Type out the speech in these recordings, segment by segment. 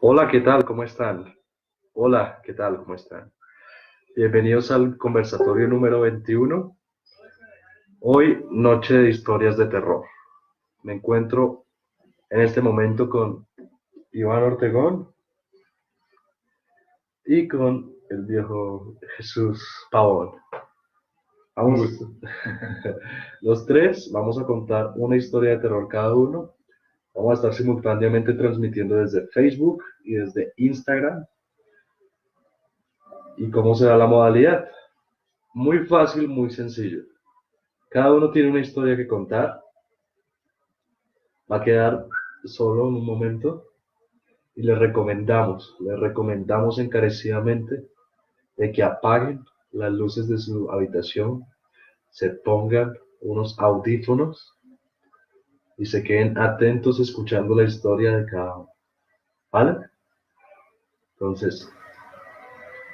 Hola, ¿qué tal? ¿Cómo están? Hola, ¿qué tal? ¿Cómo están? Bienvenidos al conversatorio número 21. Hoy, noche de historias de terror. Me encuentro en este momento con Iván Ortegón y con el viejo Jesús Pavón. Un Vamos, gusto. los tres vamos a contar una historia de terror cada uno. Vamos a estar simultáneamente transmitiendo desde Facebook y desde Instagram. ¿Y cómo será la modalidad? Muy fácil, muy sencillo. Cada uno tiene una historia que contar, va a quedar solo en un momento y les recomendamos encarecidamente de que apaguen las luces de su habitación, se pongan unos audífonos y se queden atentos escuchando la historia de cada uno. ¿Vale? Entonces,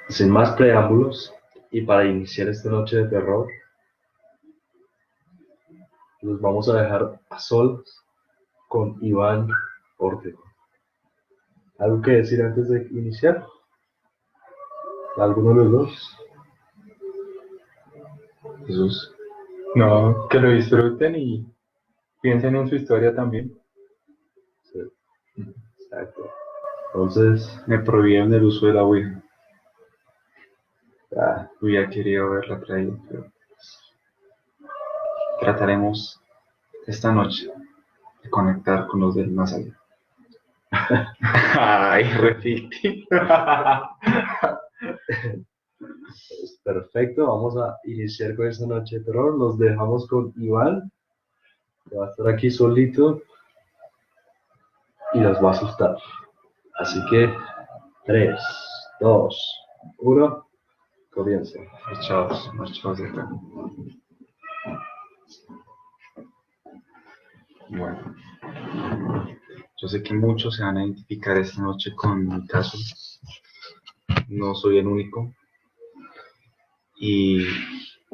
sin más preámbulos y para iniciar esta noche de terror, los vamos a dejar a solos con Iván Ortega. ¿Algo que decir antes de iniciar? ¿Alguno de los dos? Jesús. No, que lo disfruten y piensen en su historia también. Sí, exacto. Entonces, Me prohibieron el uso de la Ouija. ah, Hubiera querido haberla traído, pero trataremos esta noche de conectar con los del más allá. Ay, repite. es perfecto. Vamos a iniciar con esta noche de terror. Los dejamos con Iván, que va a estar aquí solito y los va a asustar. Así que, 3, 2, 1, comienza. Marchaos, marchaos de acá. Bueno, yo sé que muchos se van a identificar esta noche con mi caso. No soy el único. Y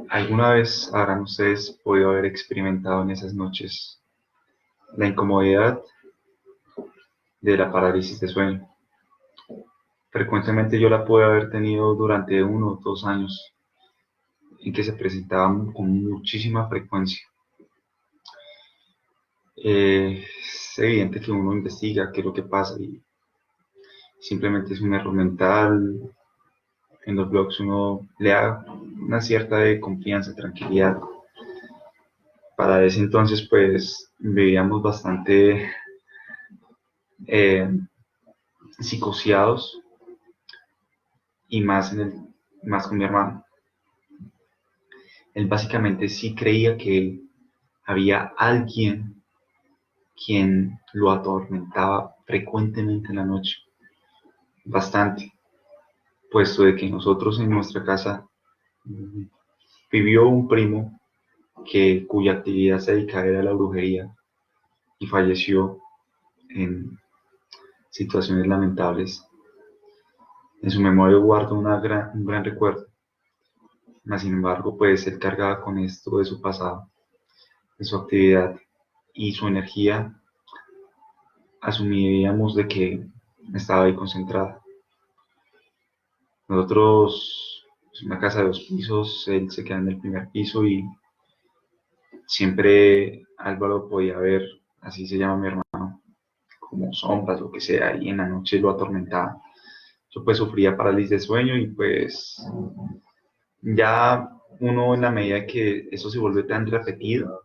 alguna vez habrán ustedes podido haber experimentado en esas noches la incomodidad de la parálisis de sueño. Frecuentemente yo la pude haber tenido durante 1 o 2 años, en que se presentaba con muchísima frecuencia. Es evidente que uno investiga qué es lo que pasa y simplemente es un error mental. En los blogs uno le da una cierta de confianza, tranquilidad. Para ese entonces pues vivíamos bastante eh, psicoseados y más con mi hermano. Él básicamente sí creía que había alguien quien lo atormentaba frecuentemente en la noche, bastante, puesto de que nosotros en nuestra casa vivió un primo cuya actividad se dedicaba a la brujería y falleció en situaciones lamentables. En su memoria guardo un gran recuerdo, mas sin embargo, pues él cargaba con esto de su pasado, de su actividad y su energía, asumiríamos de que estaba ahí concentrada. Nosotros, es una casa de 2 pisos, él se queda en el primer piso y siempre Álvaro podía ver, así se llama mi hermano, como sombras, lo que sea, y en la noche lo atormentaba. Yo pues sufría parálisis de sueño y pues ya uno en la medida que eso se vuelve tan repetido,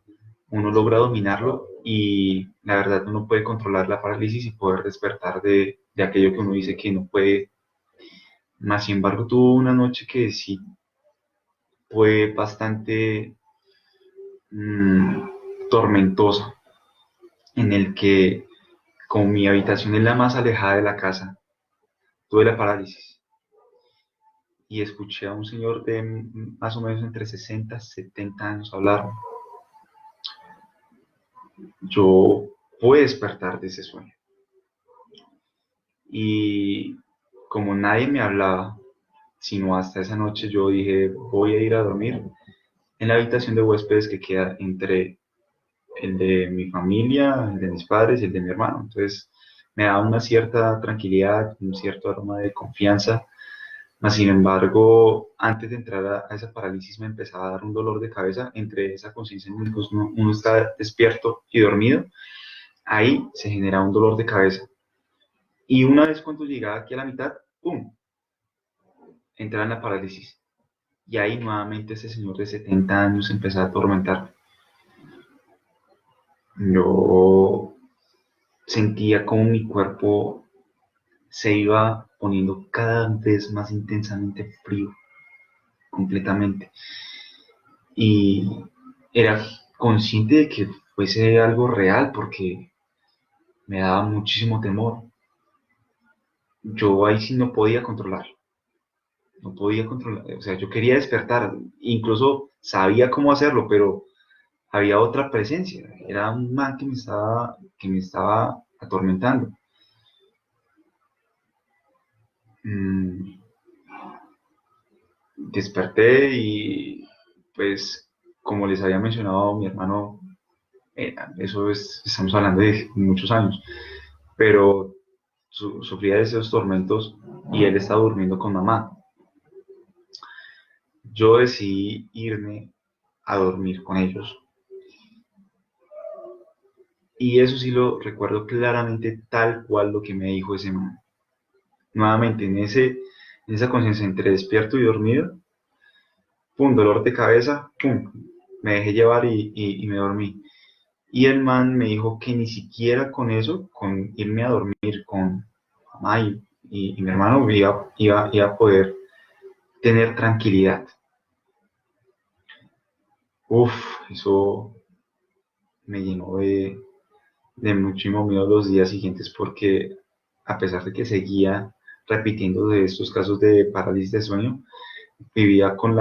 uno logra dominarlo y la verdad uno puede controlar la parálisis y poder despertar de aquello que uno dice que no puede. Más sin embargo, tuvo una noche que sí fue bastante tormentosa, en el que, como mi habitación es la más alejada de la casa, tuve la parálisis y escuché a un señor de más o menos entre 60 y 70 años hablar. Yo pude despertar de ese sueño y como nadie me hablaba, sino hasta esa noche yo dije, voy a ir a dormir en la habitación de huéspedes que queda entre el de mi familia, el de mis padres y el de mi hermano. Entonces me daba una cierta tranquilidad, un cierto aroma de confianza. Mas, sin embargo, antes de entrar a esa parálisis me empezaba a dar un dolor de cabeza entre esa conciencia en la que uno está despierto y dormido. Ahí se genera un dolor de cabeza. Y una vez cuando llegaba aquí a la mitad, ¡pum!, entraba en la parálisis. Y ahí nuevamente ese señor de 70 años empezó a atormentar. Yo sentía como mi cuerpo se iba poniendo cada vez más intensamente frío, completamente. Y era consciente de que fuese algo real porque me daba muchísimo temor. Yo ahí sí no podía controlar, no podía controlar, o sea, yo quería despertar, incluso sabía cómo hacerlo, pero había otra presencia, era un man que me estaba atormentando. Mm, Desperté y pues como les había mencionado mi hermano, estamos hablando de muchos años, pero sufría de esos tormentos y él estaba durmiendo con mamá. Yo decidí irme a dormir con ellos. Y eso sí lo recuerdo claramente tal cual lo que me dijo ese man. Nuevamente, en esa conciencia entre despierto y dormido, pum, dolor de cabeza, pum, me dejé llevar y me dormí. Y el man me dijo que ni siquiera con eso, con irme a dormir con mamá y mi hermano, iba a poder tener tranquilidad. Uf, eso me llenó de muchísimo miedo los días siguientes porque a pesar de que seguía repitiendo de estos casos de parálisis de sueño, vivía con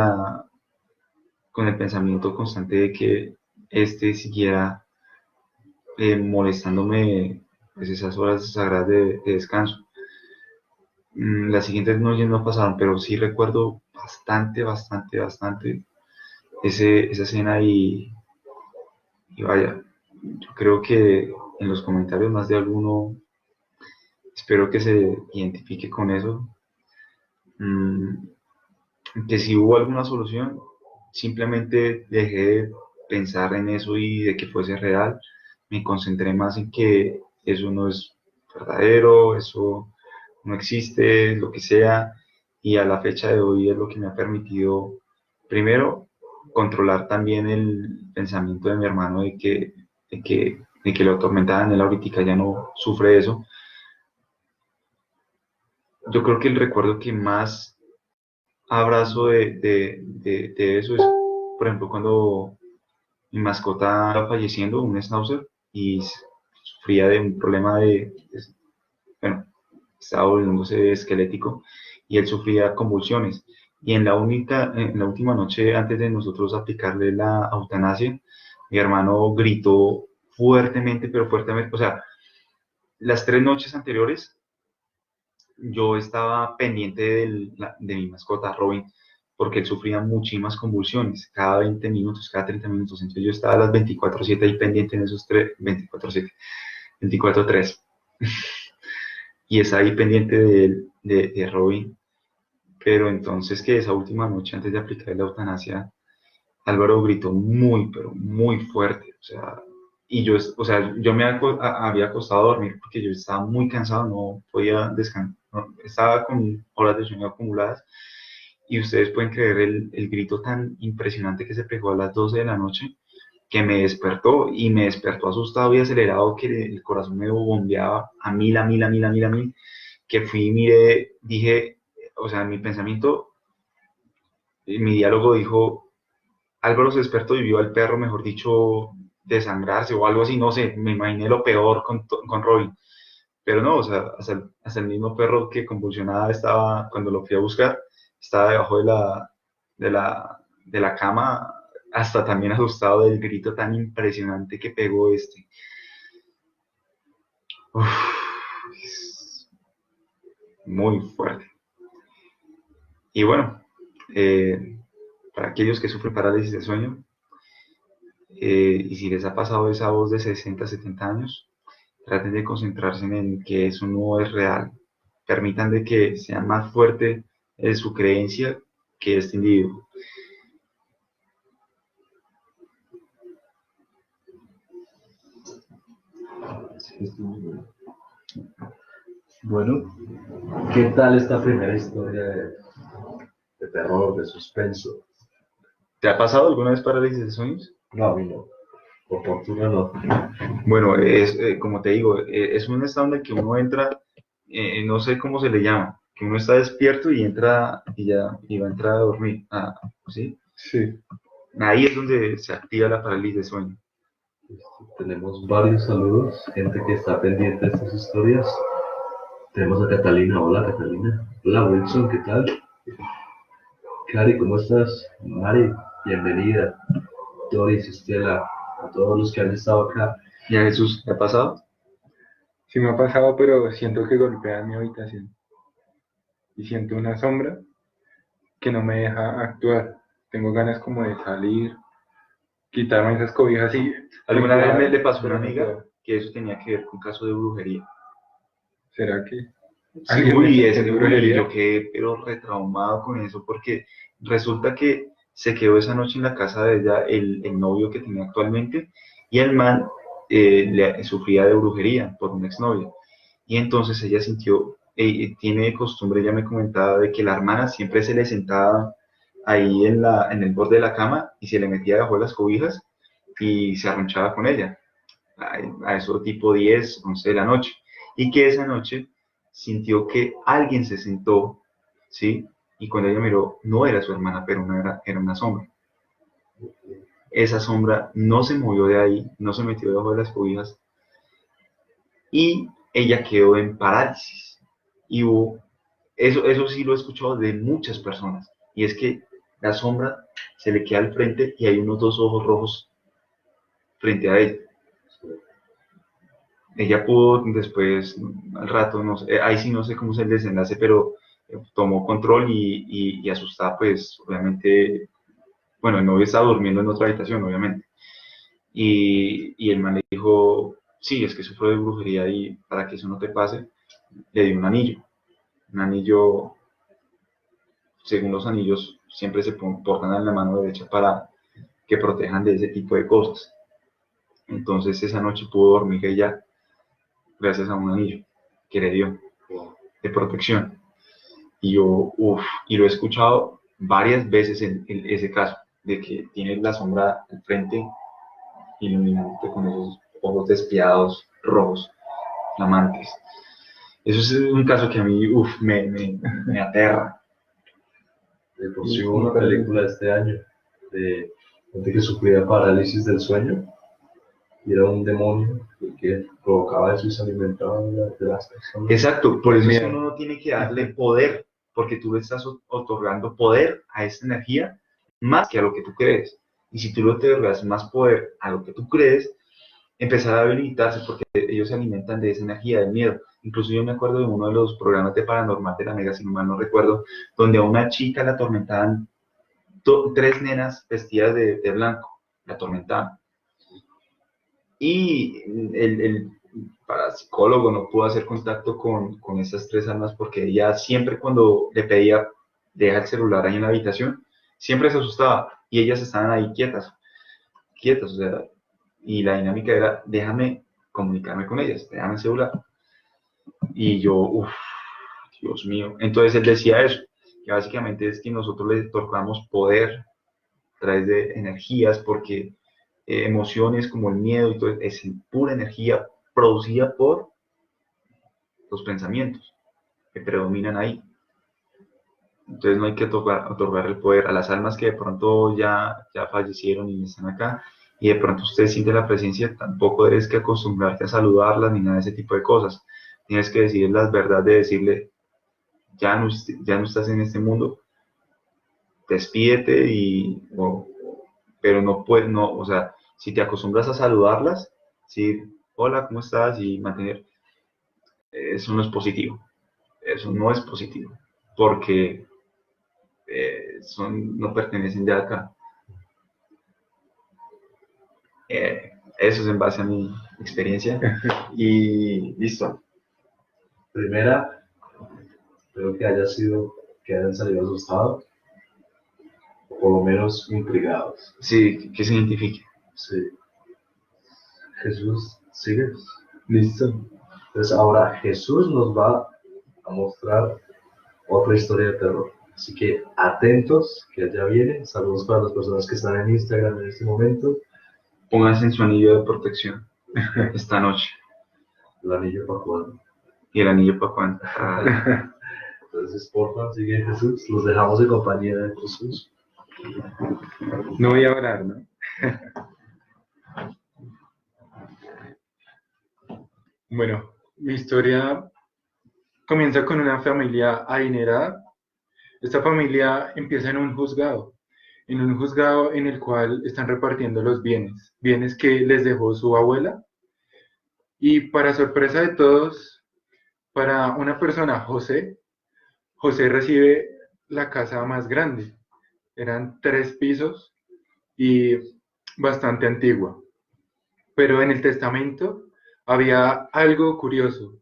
el pensamiento constante de que este siguiera molestándome pues, esas horas sagradas de descanso. Las siguientes noches no pasaron, pero sí recuerdo bastante, bastante, bastante esa escena y vaya, yo creo que en los comentarios más de alguno espero que se identifique con eso. Mm, que si hubo alguna solución, simplemente dejé de pensar en eso y de que fuese real. Me concentré más en que eso no es verdadero, eso no existe, lo que sea. Y a la fecha de hoy es lo que me ha permitido, primero, controlar también el pensamiento de mi hermano de que lo atormentaban. Él ahorita ya no sufre eso. Yo creo que el recuerdo que más abrazo de eso es, por ejemplo, cuando mi mascota estaba falleciendo, un schnauzer, y sufría de un problema bueno, estaba volviéndose esquelético y él sufría convulsiones. Y en la última noche, antes de nosotros aplicarle la eutanasia, mi hermano gritó fuertemente, pero fuertemente, o sea, las 3 noches anteriores yo estaba pendiente de mi mascota, Robin, porque él sufría muchísimas convulsiones, cada 20 minutos, cada 30 minutos. Entonces yo estaba a las 24/7 ahí pendiente en esos 24/7, 24/3. Y estaba ahí pendiente de Robin. Pero entonces que esa última noche antes de aplicar la eutanasia, Álvaro gritó muy, pero muy fuerte. O sea, y yo, o sea, yo me había acostado a dormir porque yo estaba muy cansado, no podía descansar, estaba con horas de sueño acumuladas. Y ustedes pueden creer el grito tan impresionante que se pegó a las 12 de la noche, que me despertó y me despertó asustado y acelerado, que el corazón me bombeaba a mil, a mil, a mil, a mil, a mil, que fui y miré, dije, o sea, mi pensamiento, mi diálogo dijo, Álvaro se despertó y vio al perro, mejor dicho, desangrarse o algo así, no sé, me imaginé lo peor con Robin. Pero no, o sea, hasta el mismo perro que convulsionada estaba, cuando lo fui a buscar, estaba debajo de la cama, hasta también asustado del grito tan impresionante que pegó este. Uf, es muy fuerte. Y bueno, eh, para aquellos que sufren parálisis de sueño, y si les ha pasado esa voz de 60, 70 años, traten de concentrarse en que eso no es real. Permitan de que sea más fuerte su creencia que este individuo. Sí, estoy muy bueno. Bueno, ¿qué tal esta primera historia de terror, de suspenso? ¿Te ha pasado alguna vez parálisis de sueños? No, a mí no. Por fortuna no. Bueno, como te digo, es un estado en el que uno entra, no sé cómo se le llama, que uno está despierto y entra y va a entrar a dormir. ¿Sí? Sí. Ahí es donde se activa la parálisis de sueño. Tenemos varios saludos, gente que está pendiente de estas historias. Tenemos a Catalina. Hola, Catalina. Hola, Wilson, ¿qué tal? Cari, ¿cómo estás? Mari, bienvenida. Doris, Estela, a todos los que han estado acá. ¿Y a Jesús le ha pasado? Sí me ha pasado, pero siento que golpea mi habitación y siento una sombra que no me deja actuar. Tengo ganas como de salir, quitarme esas cobijas y ¿Alguna vez recular, le pasó a una pero no amiga puedo. que eso tenía que ver con caso de brujería? ¿Será que Sí, alguien me está haciendo yo brujería? quedé pero retraumado con eso porque resulta que se quedó esa noche en la casa de ella el novio que tenía actualmente y el man sufría de brujería por un exnovio. Y entonces ella sintió, tiene de costumbre, ella me comentaba de que la hermana siempre se le sentaba ahí en el borde de la cama y se le metía debajo de las cobijas y se arrunchaba con ella a eso tipo 10 11 de la noche. Y que esa noche sintió que alguien se sentó, ¿sí? Y cuando ella miró, no era su hermana, pero era una sombra. Esa sombra no se movió de ahí, no se metió debajo de las cobijas y ella quedó en parálisis. Y eso sí lo he escuchado de muchas personas. Y es que la sombra se le queda al frente y hay unos dos ojos rojos frente a ella. Ella pudo después, al rato, no sé, ahí sí no sé cómo es el desenlace, pero tomó control y asustada, pues obviamente, bueno, el novio estaba durmiendo en otra habitación, obviamente. Y el man le dijo, sí, es que sufro de brujería y para que eso no te pase, le dio un anillo, según los anillos, siempre se portan en la mano derecha para que protejan de ese tipo de cosas. Entonces esa noche pudo dormir ella gracias a un anillo que le dio de protección. Y yo, uff, y lo he escuchado varias veces en ese caso, de que tienes la sombra al frente iluminándote con esos ojos despiadados, rojos, flamantes. Eso es un caso que a mí, uff, me aterra. De por sí Y hubo como una película este año de gente que sufría parálisis del sueño y era un demonio el que provocaba eso y se alimentaba de las personas. Exacto, por el eso es que miedo. uno no tiene que darle poder, porque tú le estás otorgando poder a esa energía más que a lo que tú crees. Y si tú le otorgas más poder a lo que tú crees, empezará a debilitarse porque ellos se alimentan de esa energía del miedo. Incluso yo me acuerdo de uno de los programas de Paranormal de la Mega, si no mal no recuerdo, donde a una chica la atormentaban tres nenas vestidas de blanco, la atormentaban. Y el parapsicólogo no pudo hacer contacto con esas tres almas porque ella siempre cuando le pedía deja el celular ahí en la habitación, siempre se asustaba y ellas estaban ahí quietas, o sea, y la dinámica era déjame comunicarme con ellas, déjame el celular. Y yo, uff, Dios mío. Entonces él decía eso, que básicamente es que nosotros le otorgamos poder a través de energías porque emociones como el miedo y todo es pura energía producida por los pensamientos que predominan ahí. Entonces no hay que otorgar el poder a las almas que de pronto ya fallecieron y están acá y de pronto usted siente la presencia, tampoco debes que acostumbrarte a saludarlas ni nada de ese tipo de cosas. Tienes que decir las verdades de decirle, ya no estás en este mundo, despídete pero no puedes, no, o sea, si te acostumbras a saludarlas, decir, hola, ¿cómo estás? Y mantener, eso no es positivo, eso no es positivo, porque no pertenecen ya acá. Eso es en base a mi experiencia. Y listo. Primera, espero que que hayan salido asustados, o por lo menos intrigados. Sí, que se identifique. Sí. Jesús, ¿sigues? Listo. Entonces ahora Jesús nos va a mostrar otra historia de terror. Así que atentos, que ya viene. Saludos para las personas que están en Instagram en este momento. Pónganse en su anillo de protección esta noche. El anillo para cuando. Y el anillo para cuando. Ah, Entonces, porfa, sigue Jesús. Los dejamos en compañía de Jesús. No voy a orar, ¿no? Bueno, mi historia comienza con una familia adinerada. Esta familia empieza en un juzgado en el cual están repartiendo los bienes, bienes que les dejó su abuela. Y para sorpresa de todos, para una persona, José recibe la casa más grande. Eran 3 pisos y bastante antigua. Pero en el testamento había algo curioso.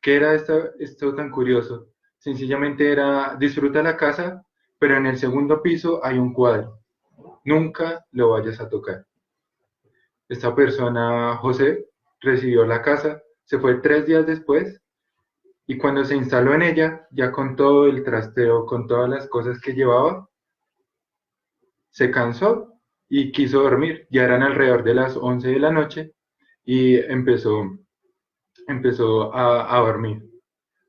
¿Qué era esto tan curioso? Sencillamente era, disfruta la casa, pero en el segundo piso hay un cuadro. Nunca lo vayas a tocar. Esta persona, José, recibió la casa, se fue 3 días después y cuando se instaló en ella, ya con todo el trasteo, con todas las cosas que llevaba, se cansó y quiso dormir. Ya eran alrededor de las 11 de la noche y empezó a dormir.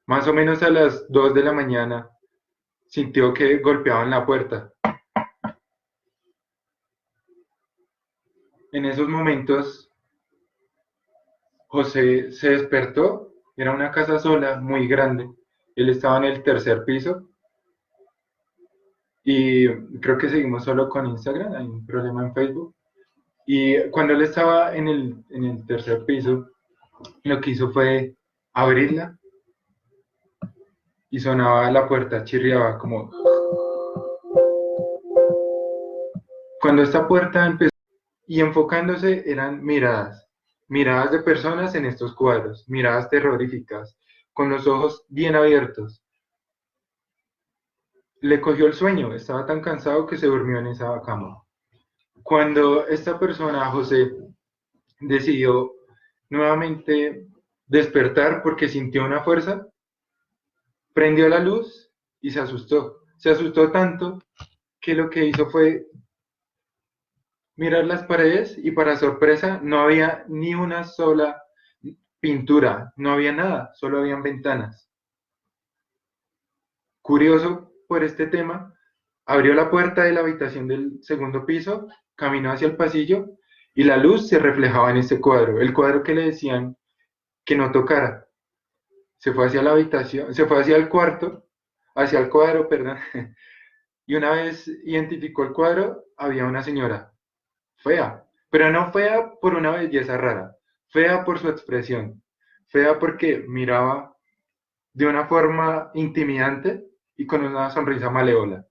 Más o menos a las 2 de la mañana sintió que golpeaban la puerta. En esos momentos, José se despertó. Era una casa sola, muy grande. Él estaba en el tercer piso y creo que seguimos solo con Instagram. Hay un problema en Facebook. Y cuando él estaba en el tercer piso, lo que hizo fue abrirla y sonaba la puerta, chirriaba como... Cuando esta puerta empezó y enfocándose eran miradas de personas en estos cuadros, miradas terroríficas, con los ojos bien abiertos. Le cogió el sueño, estaba tan cansado que se durmió en esa cama. Cuando esta persona, José, decidió nuevamente despertar porque sintió una fuerza, prendió la luz y se asustó. Se asustó tanto que lo que hizo fue mirar las paredes y para sorpresa no había ni una sola pintura, no había nada, solo habían ventanas. Curioso por este tema, abrió la puerta de la habitación del segundo piso, caminó hacia el pasillo y la luz se reflejaba en este cuadro, el cuadro que le decían que no tocara. Se fue hacia la habitación, se fue hacia el cuadro, perdón, y una vez identificó el cuadro, había una señora fea, pero no fea por una belleza rara, fea por su expresión, fea porque miraba de una forma intimidante y con una sonrisa malévola.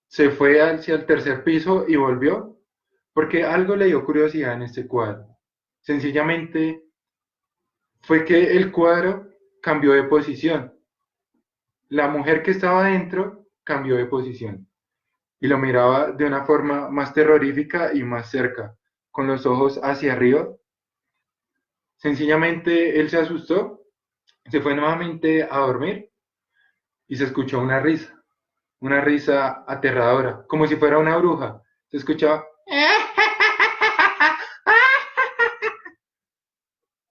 Se fue hacia el tercer piso y volvió porque algo le dio curiosidad en este cuadro. Sencillamente fue que el cuadro cambió de posición. La mujer que estaba dentro cambió de posición y lo miraba de una forma más terrorífica y más cerca, con los ojos hacia arriba. Sencillamente él se asustó, se fue nuevamente a dormir y se escuchó una risa aterradora, como si fuera una bruja. Se escuchaba.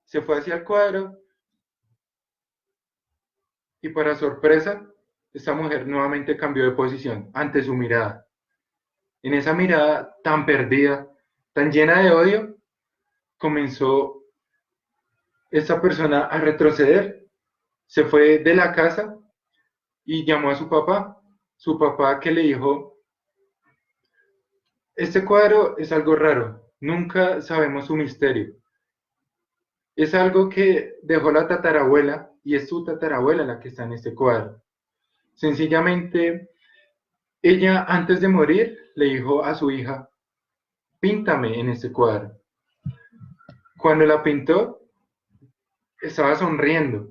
Se fue hacia el cuadro y para sorpresa, esta mujer nuevamente cambió de posición ante su mirada. En esa mirada tan perdida, tan llena de odio, comenzó esta persona a retroceder. Se fue de la casa y llamó a su papá que le dijo, este cuadro es algo raro, nunca sabemos su misterio. Es algo que dejó la tatarabuela y es su tatarabuela la que está en este cuadro. Sencillamente, ella antes de morir le dijo a su hija, píntame en este cuadro. Cuando la pintó, estaba sonriendo,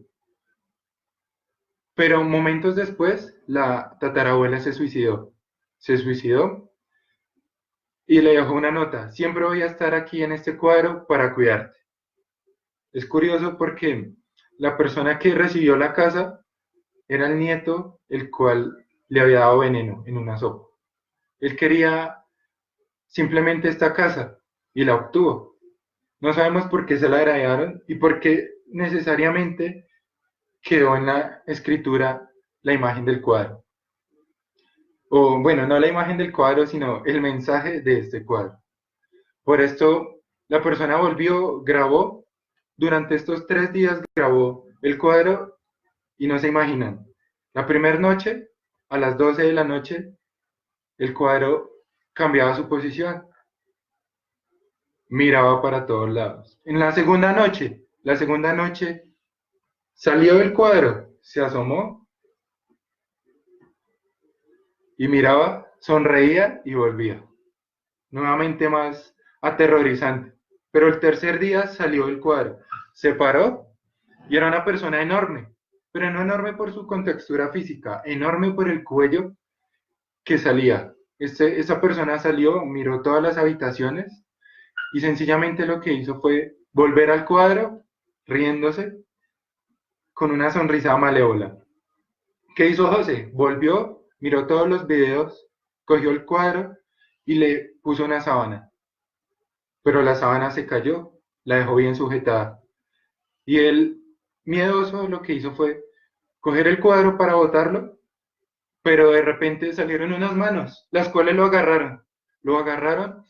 pero momentos después, la tatarabuela se suicidó. Se suicidó y le dejó una nota: siempre voy a estar aquí en este cuadro para cuidarte. Es curioso porque la persona que recibió la casa era el nieto, el cual le había dado veneno en una sopa. Él quería simplemente esta casa y la obtuvo. No sabemos por qué se la heredaron y por qué necesariamente quedó en la escritura la imagen del cuadro. O bueno, no la imagen del cuadro, sino el mensaje de este cuadro. Por esto, la persona volvió, grabó, durante estos 3 días grabó el cuadro y no se imaginan. La primera noche, a las 12 de la noche, el cuadro cambiaba su posición, miraba para todos lados. En la segunda noche salió del cuadro, se asomó y miraba, sonreía y volvía. Nuevamente más aterrorizante. Pero el tercer día salió del cuadro, se paró y era una persona enorme, pero no enorme por su contextura física, enorme por el cuello que salía. Esa persona salió, miró todas las habitaciones y sencillamente lo que hizo fue volver al cuadro, riéndose, con una sonrisa malévola. ¿Qué hizo José? Volvió, miró todos los videos, cogió el cuadro y le puso una sábana. Pero la sábana se cayó, la dejó bien sujetada. Y él, miedoso, lo que hizo fue coger el cuadro para botarlo, pero de repente salieron unas manos, las cuales lo agarraron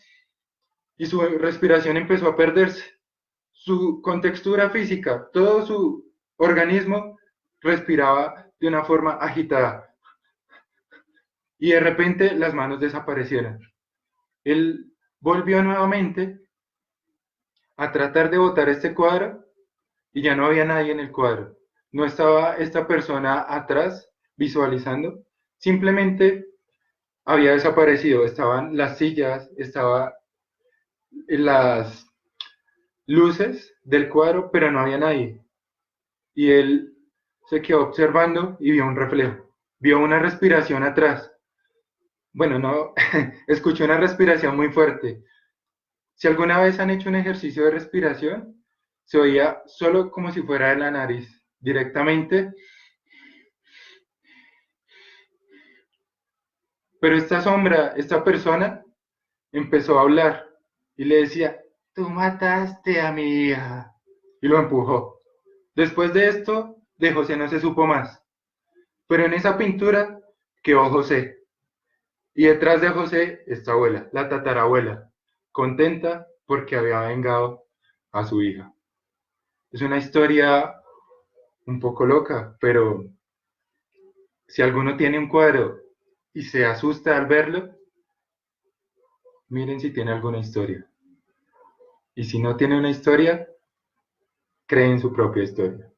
y su respiración empezó a perderse. Su contextura física, todo su organismo respiraba de una forma agitada y de repente las manos desaparecieron. Él volvió nuevamente a tratar de botar este cuadro y ya no había nadie en el cuadro. No estaba esta persona atrás visualizando, simplemente había desaparecido. Estaban las sillas, estaban las luces del cuadro, pero no había nadie. Y él se quedó observando y vio un reflejo, vio una respiración atrás. Bueno, no, escuchó una respiración muy fuerte. Si alguna vez han hecho un ejercicio de respiración, se oía solo como si fuera de la nariz, directamente. Pero esta sombra, esta persona, empezó a hablar y le decía: tú mataste a mi hija. Y lo empujó. Después de esto, de José no se supo más. Pero en esa pintura quedó José. Y detrás de José, esta abuela, la tatarabuela, contenta porque había vengado a su hija. Es una historia un poco loca, pero si alguno tiene un cuadro y se asusta al verlo, miren si tiene alguna historia. Y si no tiene una historia, creen su propia historia.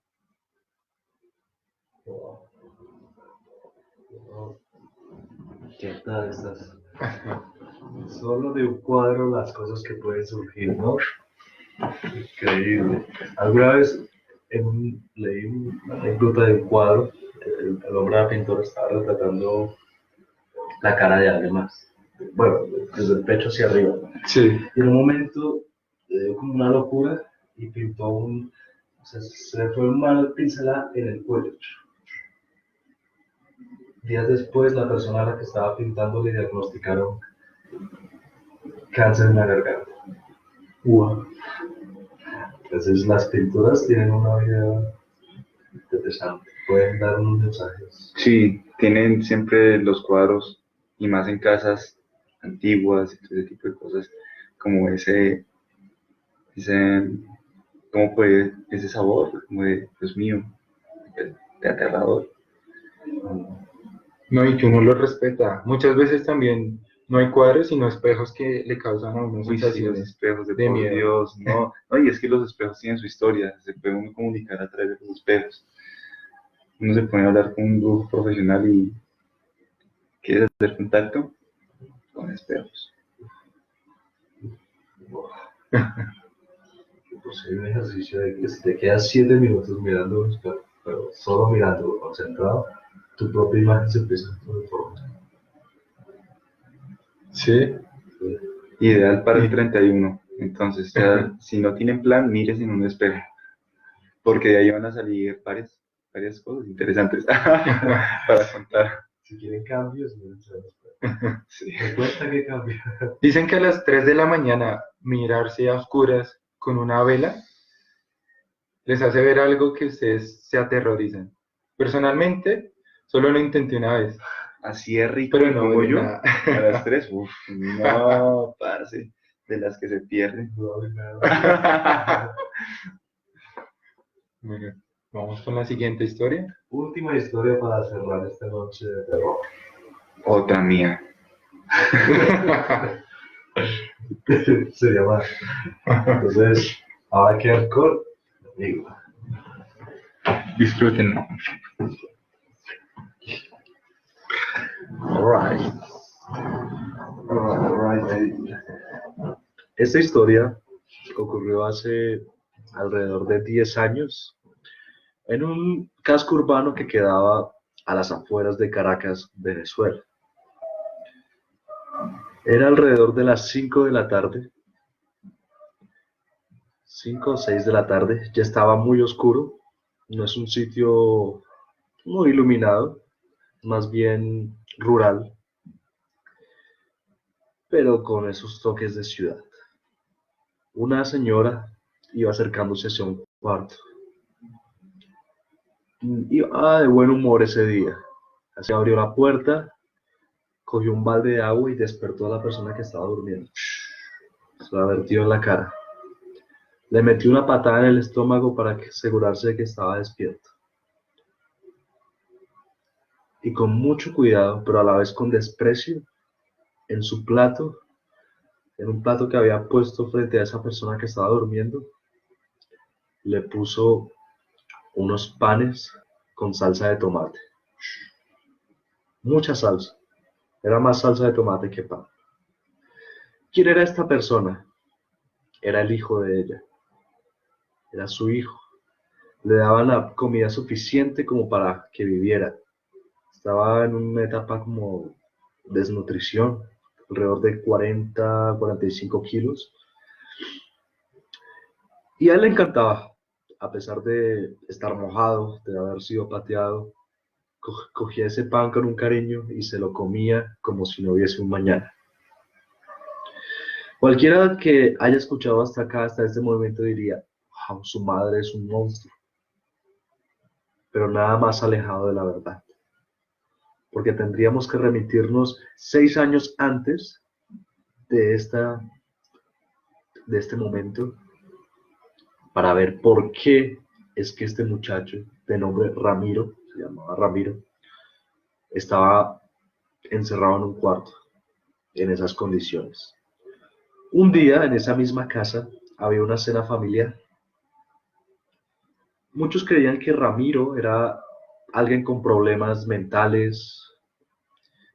¿Qué tal estás? Solo de un cuadro las cosas que pueden surgir, ¿no? Increíble. Alguna vez leí una anécdota de un cuadro. El hombre pintor estaba retratando la cara de alguien más. Bueno, desde el pecho hacia arriba. Sí. Y en un momento le dio como una locura y pintó o sea, se le fue un mal pincelada en el cuello. Días después, la persona a la que estaba pintando le diagnosticaron cáncer en la garganta. Wow. Entonces, las pinturas tienen una vida interesante, pueden dar unos mensajes. Sí, tienen siempre los cuadros, y más en casas antiguas y todo ese tipo de cosas, como ese, ¿cómo puede, ese sabor, como de, Dios mío, de aterrador? No, y que uno lo respeta. Muchas veces también no hay cuadros, sino espejos que le causan a uno Uy, sí, los sensaciones espejos de de por miedo. Dios, no, no, y es que los espejos tienen su historia, se puede uno comunicar a través de los espejos. Uno se pone a hablar con un grupo profesional y quiere hacer contacto con espejos. pues hay un ejercicio de que si te quedas 7 minutos mirando un espejo, pero solo mirando, concentrado, tu propia imagen se empieza a transformar. Sí, Ideal para el y 31. Entonces, ya, si no tienen plan, mires en un espejo, porque de ahí van a salir varias cosas interesantes para contar. Si quieren cambios, mírense al espejo. Sí. Me cuenta que cambia. dicen que a las 3 de la mañana mirarse a oscuras con una vela les hace ver algo que ustedes se aterrorizan. Personalmente, solo lo intenté una vez, Así es rico pero no como vale yo, nada. a las 3, uff, no, parce, de las que se pierden. No hay nada. Bueno, vamos con la siguiente historia. Última historia para cerrar esta noche de terror. Otra mía. Se llama. Entonces, ahora que alcohol, digo. Disfrútenlo. Alright. Esta historia ocurrió hace alrededor de 10 años en un casco urbano que quedaba a las afueras de Caracas, Venezuela. Era alrededor de las 5 de la tarde, 5 o 6 de la tarde, ya estaba muy oscuro, no es un sitio muy iluminado, más bien rural, pero con esos toques de ciudad. Una señora iba acercándose hacia un cuarto. Iba de buen humor ese día. Así abrió la puerta, cogió un balde de agua y despertó a la persona que estaba durmiendo. Se la vertió en la cara. Le metió una patada en el estómago para asegurarse de que estaba despierto. Y con mucho cuidado, pero a la vez con desprecio, en su plato, en un plato que había puesto frente a esa persona que estaba durmiendo, le puso unos panes con salsa de tomate. Mucha salsa. Era más salsa de tomate que pan. ¿Quién era esta persona? Era el hijo de ella. Era su hijo. Le daban la comida suficiente como para que viviera. Estaba en una etapa como desnutrición, alrededor de 40, 45 kilos. Y a él le encantaba, a pesar de estar mojado, de haber sido pateado, cogía ese pan con un cariño y se lo comía como si no hubiese un mañana. Cualquiera que haya escuchado hasta acá, hasta este momento, diría, wow, su madre es un monstruo, pero nada más alejado de la verdad. Porque tendríamos que remitirnos 6 años antes de, de este momento para ver por qué es que este muchacho de nombre Ramiro, se llamaba Ramiro, estaba encerrado en un cuarto en esas condiciones. Un día en esa misma casa había una cena familiar. Muchos creían que Ramiro era alguien con problemas mentales,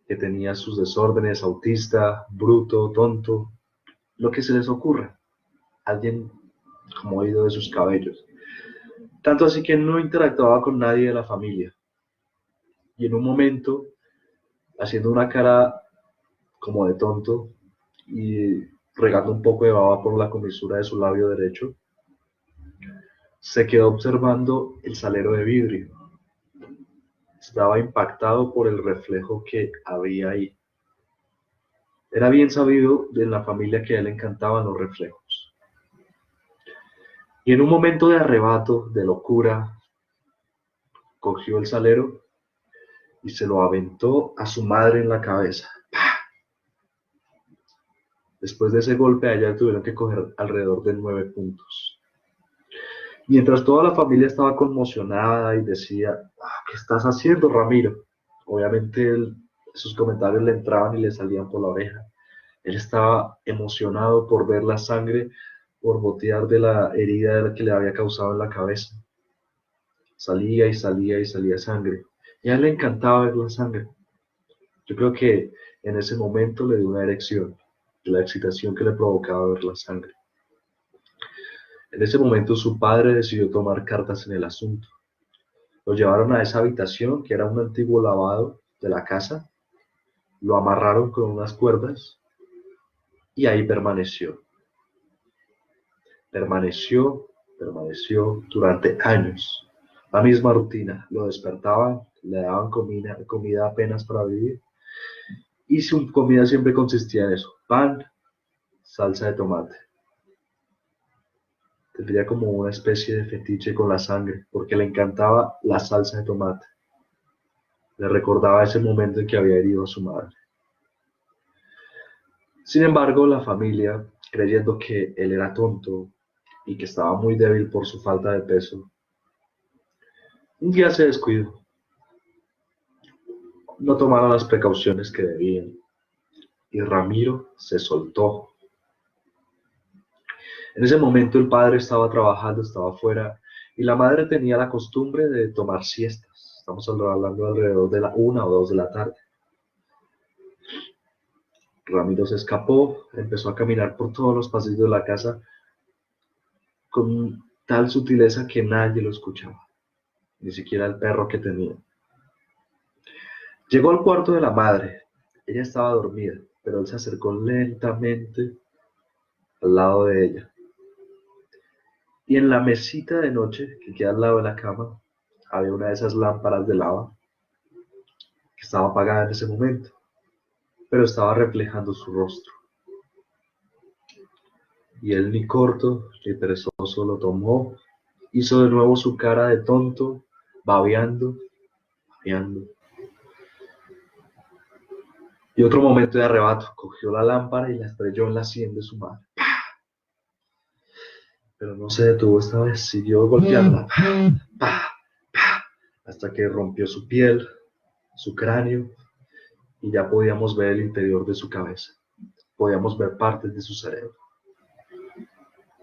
que tenía sus desórdenes, autista, bruto, tonto, lo que se les ocurra. Alguien como oído de sus cabellos. Tanto así que no interactuaba con nadie de la familia. Y en un momento, haciendo una cara como de tonto y regando un poco de baba por la comisura de su labio derecho, se quedó observando el salero de vidrio. Estaba impactado por el reflejo que había ahí. Era bien sabido en la familia que a él le encantaban los reflejos. Y en un momento de arrebato, de locura, cogió el salero y se lo aventó a su madre en la cabeza. ¡Pah! Después de ese golpe, a ella tuvieron que coger alrededor de 9 puntos. Mientras toda la familia estaba conmocionada y decía, ¿qué estás haciendo, Ramiro? Obviamente sus comentarios le entraban y le salían por la oreja. Él estaba emocionado por ver la sangre borbotear de la herida que le había causado en la cabeza. Salía y salía y salía sangre. Y a él le encantaba ver la sangre. Yo creo que en ese momento le dio una erección, la excitación que le provocaba ver la sangre. En ese momento su padre decidió tomar cartas en el asunto. Lo llevaron a esa habitación que era un antiguo lavado de la casa, lo amarraron con unas cuerdas y ahí permaneció. Permaneció durante años. La misma rutina, lo despertaban, le daban comida apenas para vivir y su comida siempre consistía en eso, pan, salsa de tomate. Tendría como una especie de fetiche con la sangre, porque le encantaba la salsa de tomate. Le recordaba ese momento en que había herido a su madre. Sin embargo, la familia, creyendo que él era tonto y que estaba muy débil por su falta de peso, un día se descuidó. No tomaron las precauciones que debían y Ramiro se soltó. En ese momento el padre estaba trabajando, estaba afuera y la madre tenía la costumbre de tomar siestas. Estamos hablando alrededor de la 1 o 2 de la tarde. Ramiro se escapó, empezó a caminar por todos los pasillos de la casa con tal sutileza que nadie lo escuchaba, ni siquiera el perro que tenía. Llegó al cuarto de la madre. Ella estaba dormida, pero él se acercó lentamente al lado de ella. Y en la mesita de noche que queda al lado de la cama había una de esas lámparas de lava que estaba apagada en ese momento, pero estaba reflejando su rostro. Y él ni corto ni perezoso lo tomó, hizo de nuevo su cara de tonto, babeando. Y otro momento de arrebato, cogió la lámpara y la estrelló en la sien de su madre. Pero no se detuvo esta vez, siguió golpeándola, hasta que rompió su piel, su cráneo, y ya podíamos ver el interior de su cabeza. Podíamos ver partes de su cerebro.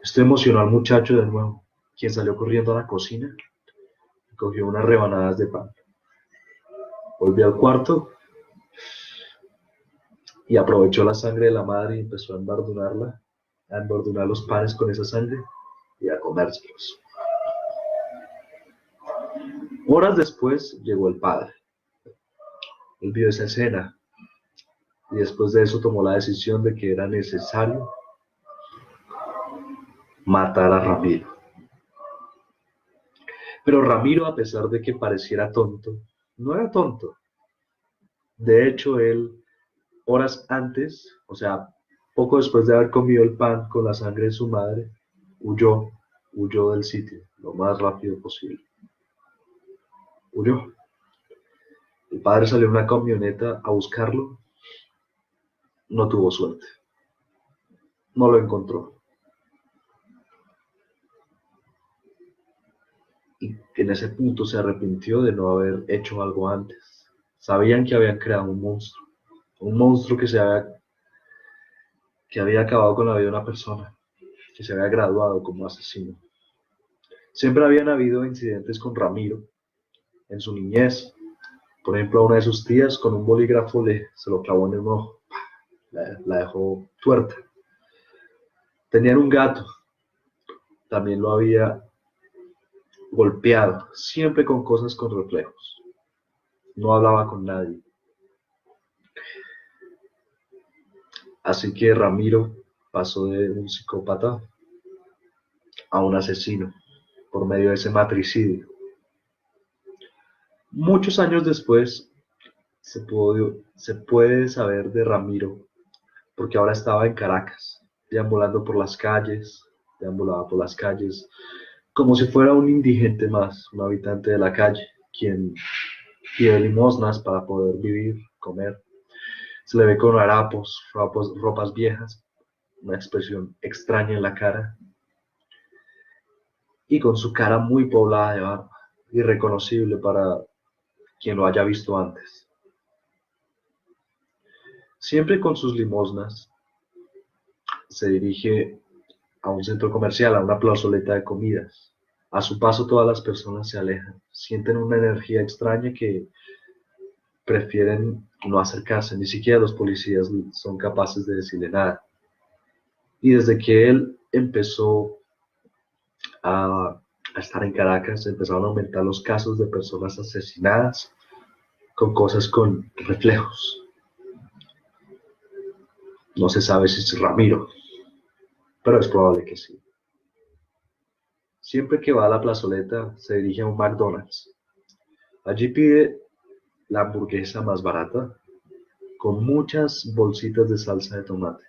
Esto emocionó al muchacho de nuevo, quien salió corriendo a la cocina y cogió unas rebanadas de pan. Volvió al cuarto y aprovechó la sangre de la madre y empezó a embordonar los panes con esa sangre y a comérselos. Horas después llegó el padre. Él vio esa escena y después de eso tomó la decisión de que era necesario matar a Ramiro. Pero Ramiro, a pesar de que pareciera tonto, no era tonto. De hecho, él, horas antes, o sea, poco después de haber comido el pan con la sangre de su madre, huyó del sitio lo más rápido posible. Huyó. El padre salió en una camioneta a buscarlo. No tuvo suerte. No lo encontró. Y en ese punto se arrepintió de no haber hecho algo antes. Sabían que habían creado un monstruo que había acabado con la vida de una persona, que se había graduado como asesino. Siempre habían habido incidentes con Ramiro en su niñez. Por ejemplo, a una de sus tías con un bolígrafo se lo clavó en el ojo, la dejó tuerta. Tenían un gato, también lo había golpeado, siempre con cosas con reflejos. No hablaba con nadie. Así que Ramiro pasó de un psicópata a un asesino por medio de ese matricidio. Muchos años después se puede saber de Ramiro porque ahora estaba en Caracas, deambulaba por las calles, como si fuera un indigente más, un habitante de la calle, quien pide limosnas para poder vivir, comer. Se le ve con harapos, ropas viejas, una expresión extraña en la cara y con su cara muy poblada de barba, irreconocible para quien lo haya visto antes. Siempre con sus limosnas se dirige a un centro comercial, a una plazoleta de comidas. A su paso todas las personas se alejan, sienten una energía extraña que prefieren no acercarse, ni siquiera los policías son capaces de decirle nada. Y desde que él empezó a estar en Caracas, empezaron a aumentar los casos de personas asesinadas con cosas con reflejos. No se sabe si es Ramiro, pero es probable que sí. Siempre que va a la plazoleta se dirige a un McDonald's. Allí pide la hamburguesa más barata con muchas bolsitas de salsa de tomate.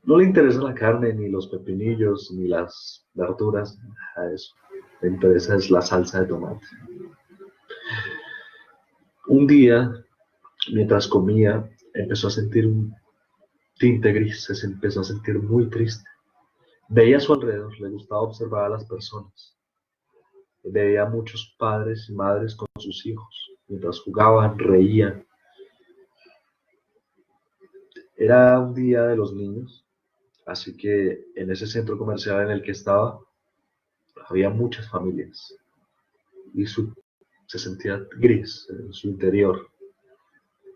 No le interesa la carne, ni los pepinillos, ni las verduras, nada de eso. Le interesa es la salsa de tomate. Un día, mientras comía, empezó a sentir un tinte gris, se empezó a sentir muy triste. Veía a su alrededor, le gustaba observar a las personas. Veía a muchos padres y madres con sus hijos, mientras jugaban, reían. Era un día de los niños, así que en ese centro comercial en el que estaba, había muchas familias y se sentía gris en su interior.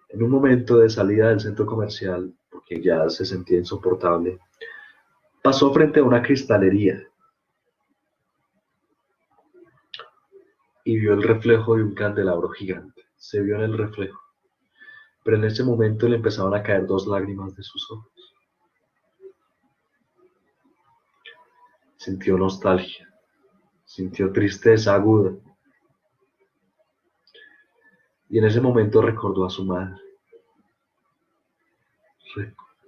En un momento de salida del centro comercial, porque ya se sentía insoportable, pasó frente a una cristalería y vio el reflejo de un candelabro gigante. Se vio en el reflejo, pero en ese momento le empezaron a caer dos lágrimas de sus ojos. Sintió nostalgia, sintió tristeza aguda y en ese momento recordó a su madre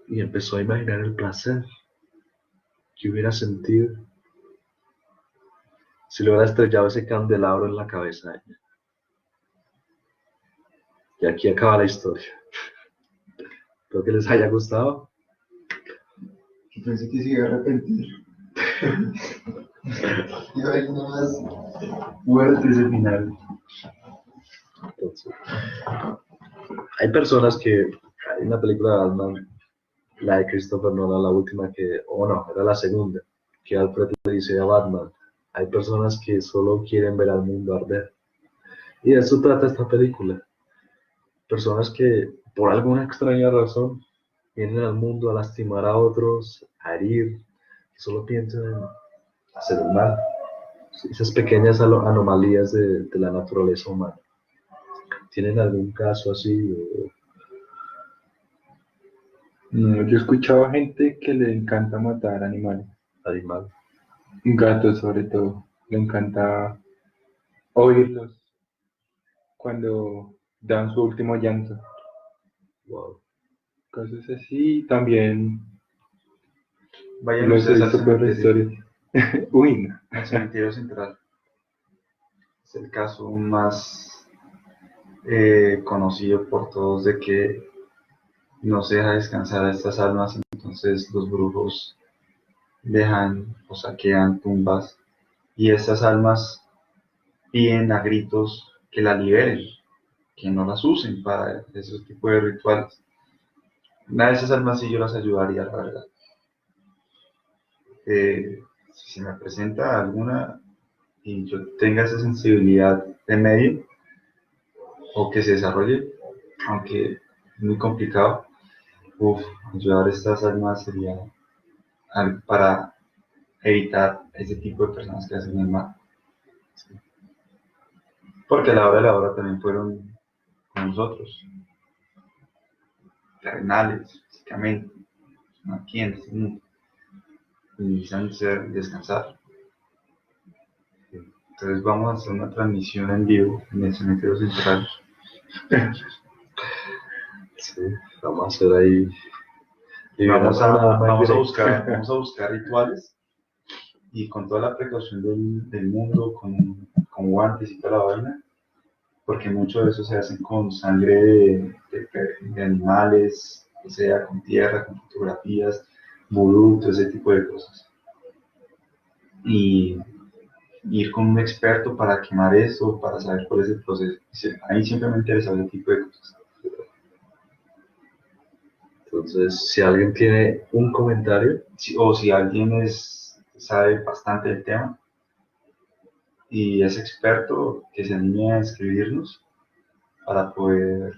y empezó a imaginar el placer que hubiera sentido si le hubiera estrellado ese candelabro en la cabeza de ella. Y aquí acaba la historia. Espero que les haya gustado. Yo pensé que se iba a arrepentir. Iba a ir más fuerte ese final. Entonces, hay personas que, hay una película de Batman, la de Christopher Nolan, la última que, o no, era la segunda, que Alfred le dice a Batman, hay personas que solo quieren ver al mundo arder. Y de eso trata esta película. Personas que, por alguna extraña razón, vienen al mundo a lastimar a otros, a herir, que solo piensan en hacer el mal. Esas pequeñas anomalías de la naturaleza humana. ¿Tienen algún caso así? No, yo he escuchado a gente que le encanta matar animales, Animal. gatos sobre todo. Le encanta oírlos cuando dan su último llanto. Wow. Cosas así. También Vayan los he ustedes al visto por las cementerio, historias. Uy, no. al cementerio central. Es el caso más conocido por todos de que no se deja descansar a estas almas, entonces los brujos dejan o saquean tumbas y estas almas piden a gritos que la liberen, que no las usen para ese tipo de rituales. Una de esas almas sí yo las ayudaría, la verdad. Si se me presenta alguna y yo tenga esa sensibilidad de medio o que se desarrolle, aunque es muy complicado, ayudar a estas almas sería para evitar ese tipo de personas que hacen el mal. Porque a la hora de la hora también fueron con nosotros, terrenales, físicamente, aquí en este mundo, y necesitan descansar. Entonces vamos a hacer una transmisión en vivo en el cementerio central. Sí, vamos a hacer ahí. Vamos Liberar una alma en directo. vamos a buscar rituales y con toda la precaución del mundo, con guantes y toda la vaina, porque mucho de eso se hace con sangre de animales, o sea, con tierra, con fotografías, vudú, todo ese tipo de cosas. Y ir con un experto para quemar eso, para saber cuál es el proceso. Ahí siempre me interesa ese tipo de cosas. Entonces, si alguien tiene un comentario, O si alguien sabe bastante del tema y es experto, que se anime a escribirnos para poder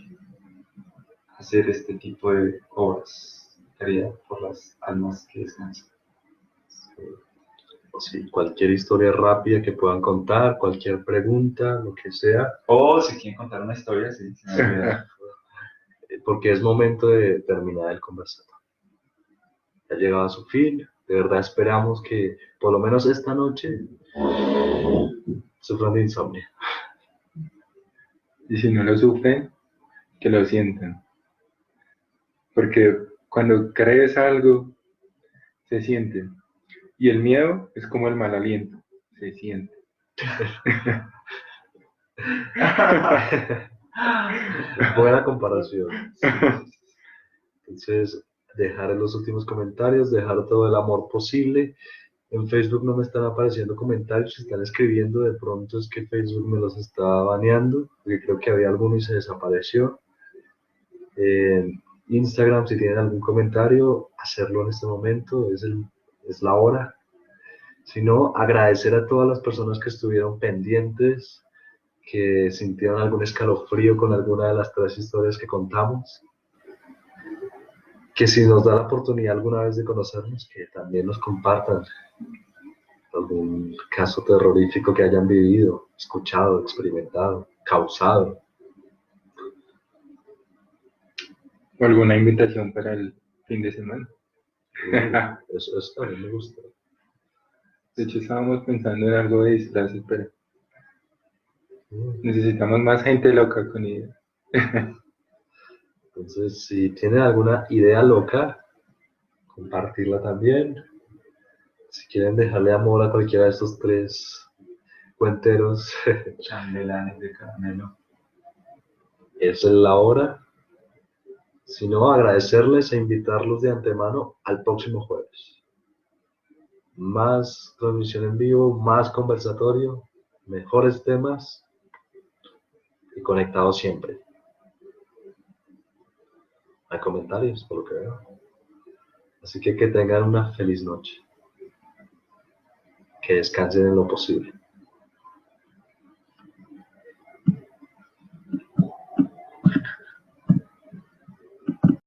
hacer este tipo de obras de caridad por las almas que descansan. Sí, cualquier historia rápida que puedan contar, cualquier pregunta, lo que sea, O si quieren contar una historia, sí, se me olvidó. porque es momento de terminar el conversatorio. Ha llegado a su fin, de verdad esperamos que por lo menos esta noche sufran de insomnio. Y si no lo sufren, que lo sientan. Porque cuando crees algo, se siente. Y el miedo es como el mal aliento, se siente. Buena comparación. Sí. Entonces, dejar en los últimos comentarios, dejar todo el amor posible. En Facebook no me están apareciendo comentarios, si están escribiendo, de pronto es que Facebook me los está baneando, porque creo que había alguno y se desapareció. Instagram, si tienen algún comentario, hacerlo en este momento, es la hora. Si no, agradecer a todas las personas que estuvieron pendientes, que sintieron algún escalofrío con alguna de las 3 historias que contamos, que si nos da la oportunidad alguna vez de conocernos, que también nos compartan algún caso terrorífico que hayan vivido, escuchado, experimentado, causado. O alguna invitación para el fin de semana. Eso también me gusta. De hecho, estábamos pensando en algo de disfraces, pero necesitamos más gente loca con ideas. Entonces, si tienen alguna idea loca, compartirla también. Si quieren dejarle amor a cualquiera de estos 3 cuenteros, Chambelanes de caramelo. esa es la hora. Si no, agradecerles e invitarlos de antemano al próximo jueves. Más transmisión en vivo, más conversatorio, mejores temas y conectados siempre. Hay comentarios, por lo que veo. Así que tengan una feliz noche. Que descansen en lo posible.